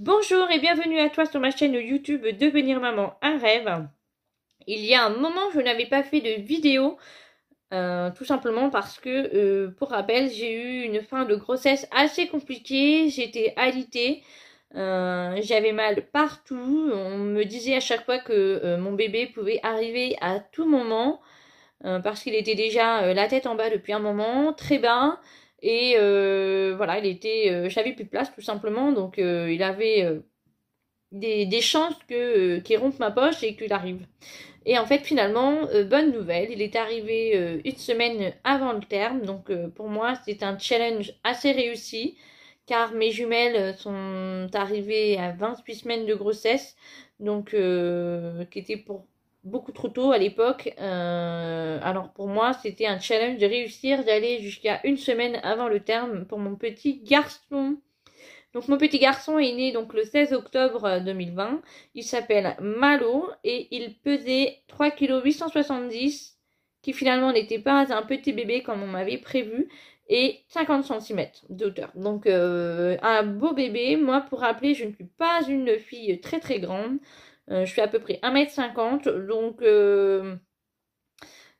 Bonjour et bienvenue à toi sur ma chaîne YouTube Devenir Maman, un rêve. Il y a un moment, je n'avais pas fait de vidéo, tout simplement parce que, pour rappel, j'ai eu une fin de grossesse assez compliquée, j'étais alitée, j'avais mal partout, on me disait à chaque fois que mon bébé pouvait arriver à tout moment, parce qu'il était déjà la tête en bas depuis un moment, très bas. Et voilà, j'avais plus de place tout simplement, donc il avait des chances qu'il rompe ma poche et qu'il arrive. Et en fait, finalement, bonne nouvelle, il est arrivé une semaine avant le terme. Donc pour moi, c'est un challenge assez réussi, car mes jumelles sont arrivées à 28 semaines de grossesse, donc qui était pour beaucoup trop tôt à l'époque. Alors pour moi, c'était un challenge de réussir d'aller jusqu'à une semaine avant le terme pour mon petit garçon. Donc mon petit garçon est né donc le 16 octobre 2020. Il s'appelle Malo et il pesait 3,870 kg, qui finalement n'était pas un petit bébé comme on m'avait prévu, et 50 cm de hauteur. Donc un beau bébé. Moi, pour rappeler, je ne suis pas une fille très très grande. Je suis à peu près 1,50 m. Donc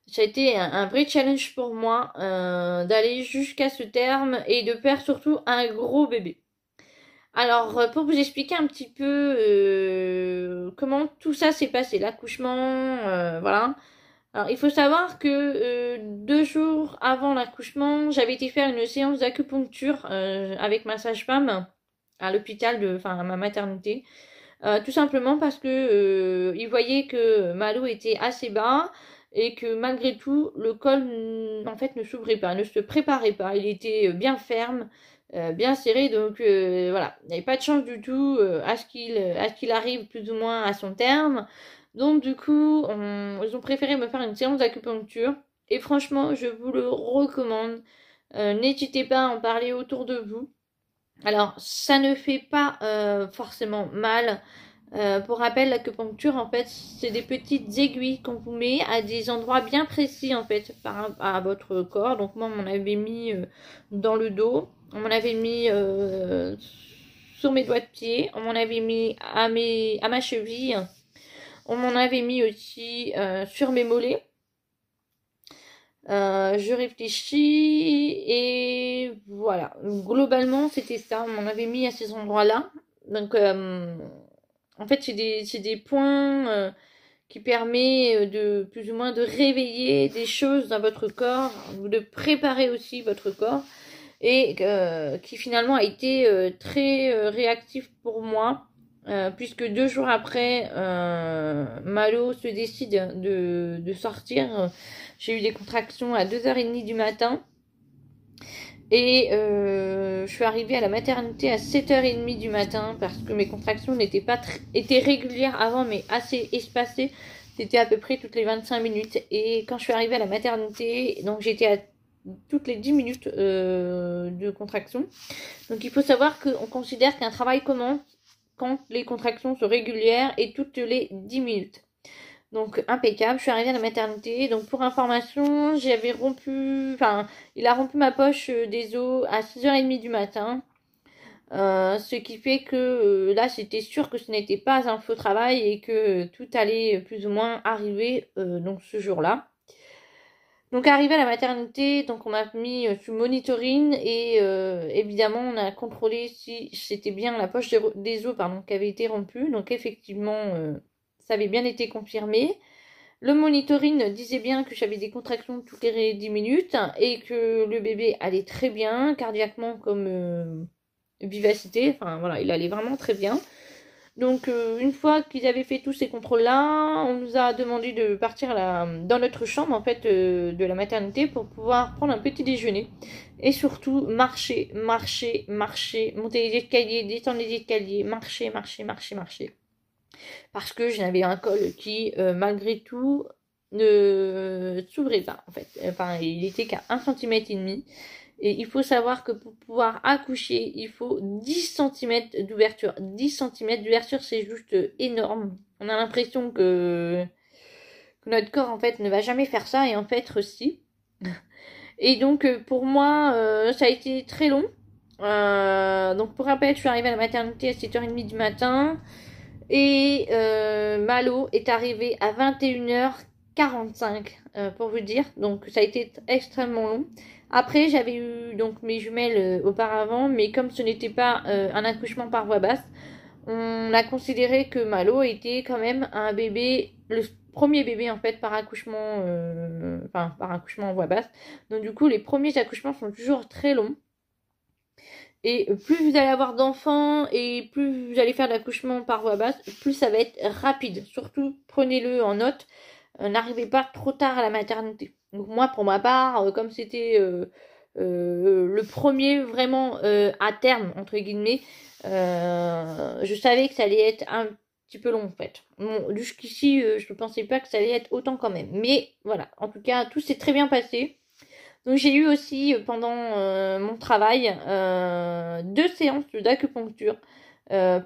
ça a été un vrai challenge pour moi d'aller jusqu'à ce terme et de faire surtout un gros bébé. Alors, pour vous expliquer un petit peu comment tout ça s'est passé, l'accouchement, voilà. Alors, il faut savoir que 2 jours avant l'accouchement, j'avais été faire une séance d'acupuncture avec ma sage-femme à l'hôpital, enfin à ma maternité. Tout simplement parce que il voyait que Malo était assez bas et que malgré tout, le col en fait ne s'ouvrait pas, ne se préparait pas. Il était bien ferme, bien serré, donc voilà, il n'y avait pas de chance du tout à ce qu'il arrive plus ou moins à son terme. Donc du coup, ils ont préféré me faire une séance d'acupuncture et franchement, je vous le recommande. N'hésitez pas à en parler autour de vous. Alors, ça ne fait pas forcément mal. Pour rappel, l'acupuncture, en fait, c'est des petites aiguilles qu'on vous met à des endroits bien précis, en fait, à votre corps. Donc, moi, on m'en avait mis dans le dos. On m'en avait mis sur mes doigts de pied. On m'en avait mis à ma cheville. On m'en avait mis aussi sur mes mollets. Je réfléchis et voilà. Globalement, c'était ça. On m'en avait mis à ces endroits-là. Donc, en fait, c'est des points qui permettent de plus ou moins de réveiller des choses dans votre corps, de préparer aussi votre corps et qui finalement a été très réactif pour moi. Puisque 2 jours après, Malo se décide de sortir. J'ai eu des contractions à 2h30 du matin. Et je suis arrivée à la maternité à 7h30 du matin parce que mes contractions n'étaient pas étaient régulières avant mais assez espacées. C'était à peu près toutes les 25 minutes. Et quand je suis arrivée à la maternité, donc j'étais à toutes les 10 minutes de contraction. Donc il faut savoir qu'on considère qu'un travail commence quand les contractions sont régulières et toutes les 10 minutes. Donc impeccable, je suis arrivée à la maternité. Donc pour information, il a rompu ma poche des os à 6h30 du matin. Ce qui fait que là, c'était sûr que ce n'était pas un faux travail et que tout allait plus ou moins arriver donc ce jour-là. Donc arrivé à la maternité, donc on m'a mis sous monitoring et évidemment on a contrôlé si c'était bien la poche des os qui avait été rompue. Donc effectivement, ça avait bien été confirmé. Le monitoring disait bien que j'avais des contractions toutes les 10 minutes et que le bébé allait très bien, cardiaquement comme vivacité. Enfin voilà, il allait vraiment très bien. Donc une fois qu'ils avaient fait tous ces contrôles-là, on nous a demandé de partir dans notre chambre en fait de la maternité pour pouvoir prendre un petit déjeuner et surtout marcher, marcher, marcher, monter les escaliers, descendre les escaliers, marcher, marcher, marcher, marcher. Parce que j'avais un col qui malgré tout ne s'ouvrait pas en fait. Enfin, il était qu'à 1,5 cm. Et il faut savoir que pour pouvoir accoucher, il faut 10 cm d'ouverture. 10 cm d'ouverture, c'est juste énorme. On a l'impression que notre corps, en fait, ne va jamais faire ça. Et en fait, si. Et donc, pour moi, ça a été très long. Donc pour rappel, je suis arrivée à la maternité à 7h30 du matin. Et Malo est arrivé à 21h45 pour vous dire. Donc ça a été extrêmement long. Après j'avais eu donc mes jumelles auparavant, mais comme ce n'était pas un accouchement par voie basse, on a considéré que Malo était quand même un bébé, le premier bébé en fait par accouchement, enfin par accouchement en voie basse. Donc du coup les premiers accouchements sont toujours très longs. Et plus vous allez avoir d'enfants et plus vous allez faire d'accouchement par voie basse, plus ça va être rapide. Surtout, prenez-le en note. N'arrivez pas trop tard à la maternité. Donc moi, pour ma part, comme c'était le premier vraiment à terme, entre guillemets, je savais que ça allait être un petit peu long en fait. Bon, jusqu'ici, je ne pensais pas que ça allait être autant quand même. Mais voilà, en tout cas, tout s'est très bien passé. Donc j'ai eu aussi pendant mon travail 2 séances d'acupuncture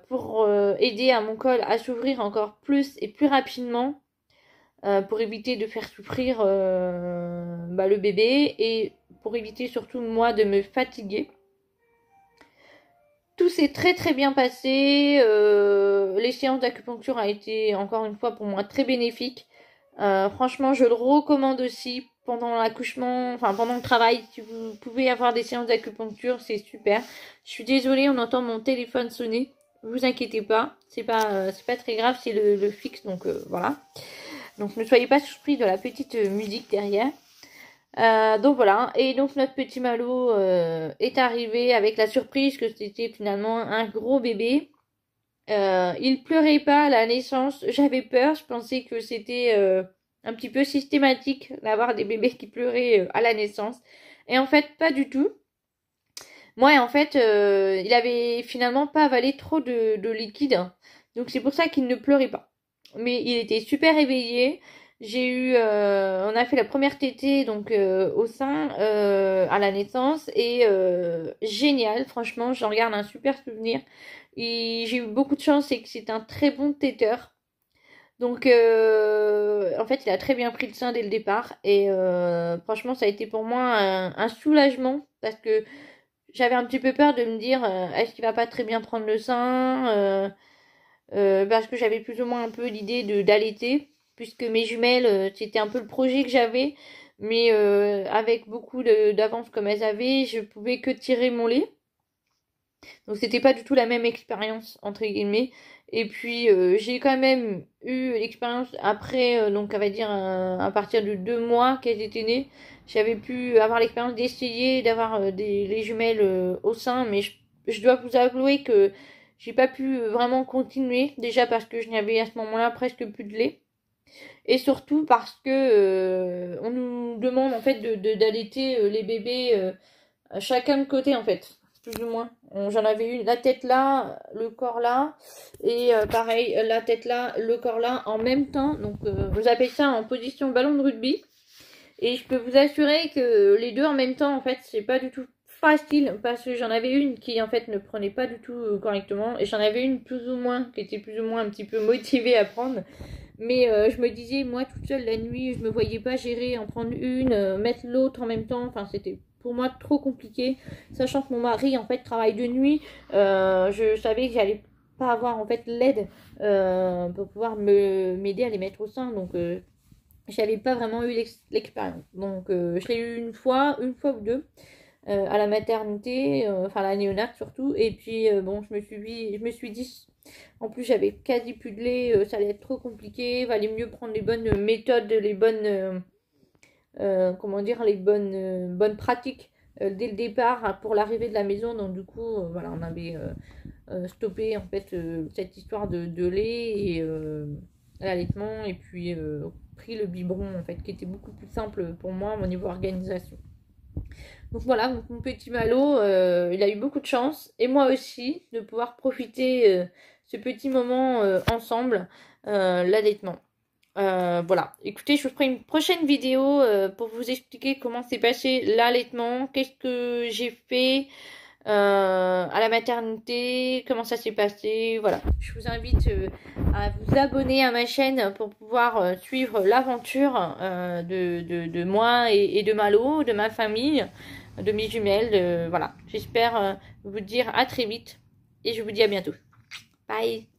pour aider à mon col à s'ouvrir encore plus et plus rapidement pour éviter de faire souffrir le bébé et pour éviter surtout moi de me fatiguer. Tout s'est très très bien passé. Les séances d'acupuncture ont été encore une fois pour moi très bénéfiques. Franchement, je le recommande aussi pendant l'accouchement, enfin pendant le travail. Si vous pouvez avoir des séances d'acupuncture, c'est super. Je suis désolée, on entend mon téléphone sonner. Vous inquiétez pas, c'est pas très grave, c'est le fixe, donc voilà. Donc ne soyez pas surpris de la petite musique derrière. Donc voilà, et donc notre petit Malo est arrivé avec la surprise que c'était finalement un gros bébé. Il pleurait pas à la naissance, j'avais peur, je pensais que c'était un petit peu systématique d'avoir des bébés qui pleuraient à la naissance. Et en fait, pas du tout. Moi, en fait, il avait finalement pas avalé trop de liquide, donc c'est pour ça qu'il ne pleurait pas. Mais il était super éveillé. On a fait la première tétée donc au sein à la naissance et génial, franchement, j'en garde un super souvenir. Et j'ai eu beaucoup de chance et que c'est un très bon téteur. Donc en fait, il a très bien pris le sein dès le départ et franchement, ça a été pour moi un soulagement parce que j'avais un petit peu peur de me dire est-ce qu'il va pas très bien prendre le sein parce que j'avais plus ou moins un peu l'idée d'allaiter puisque mes jumelles c'était un peu le projet que j'avais mais avec beaucoup d'avance comme elles avaient je pouvais que tirer mon lait donc c'était pas du tout la même expérience entre guillemets et puis j'ai quand même eu l'expérience après donc on va dire à partir de 2 mois qu'elles étaient nées j'avais pu avoir l'expérience d'essayer d'avoir les jumelles au sein mais je dois vous avouer que j'ai pas pu vraiment continuer déjà parce que je n'avais à ce moment-là presque plus de lait et surtout parce que on nous demande en fait d'allaiter les bébés chacun de côté en fait plus ou moins. J'en avais une, la tête là, le corps là, et pareil, la tête là, le corps là, en même temps. Donc, vous appelez ça en position ballon de rugby. Et je peux vous assurer que les deux en même temps, en fait, c'est pas du tout facile, parce que j'en avais une qui, en fait, ne prenait pas du tout correctement, et j'en avais une plus ou moins, qui était plus ou moins un petit peu motivée à prendre. Mais je me disais, moi, toute seule la nuit, je me voyais pas gérer, en prendre une, mettre l'autre en même temps, enfin, c'était pour moi trop compliqué, sachant que mon mari en fait travaille de nuit, je savais que j'allais pas avoir en fait l'aide pour pouvoir m'aider à les mettre au sein, donc j'avais pas vraiment eu l'expérience. Donc je l'ai eu une fois ou deux à la maternité, enfin la néonate surtout, et puis bon je me suis dit en plus j'avais quasi plus de lait, ça allait être trop compliqué, il valait mieux prendre les bonnes méthodes, les bonnes comment dire, les bonnes pratiques dès le départ pour l'arrivée de la maison. Donc du coup, voilà, on avait stoppé en fait cette histoire de lait et l'allaitement et puis pris le biberon en fait qui était beaucoup plus simple pour moi au niveau organisation. Donc voilà, donc mon petit Malo, il a eu beaucoup de chance et moi aussi de pouvoir profiter ce petit moment ensemble, l'allaitement. Voilà, écoutez, je vous ferai une prochaine vidéo pour vous expliquer comment s'est passé l'allaitement, qu'est-ce que j'ai fait à la maternité, comment ça s'est passé, voilà. Je vous invite à vous abonner à ma chaîne pour pouvoir suivre l'aventure de moi et de Malo, de ma famille. de mes jumelles. Voilà, j'espère vous dire à très vite et je vous dis à bientôt. Bye!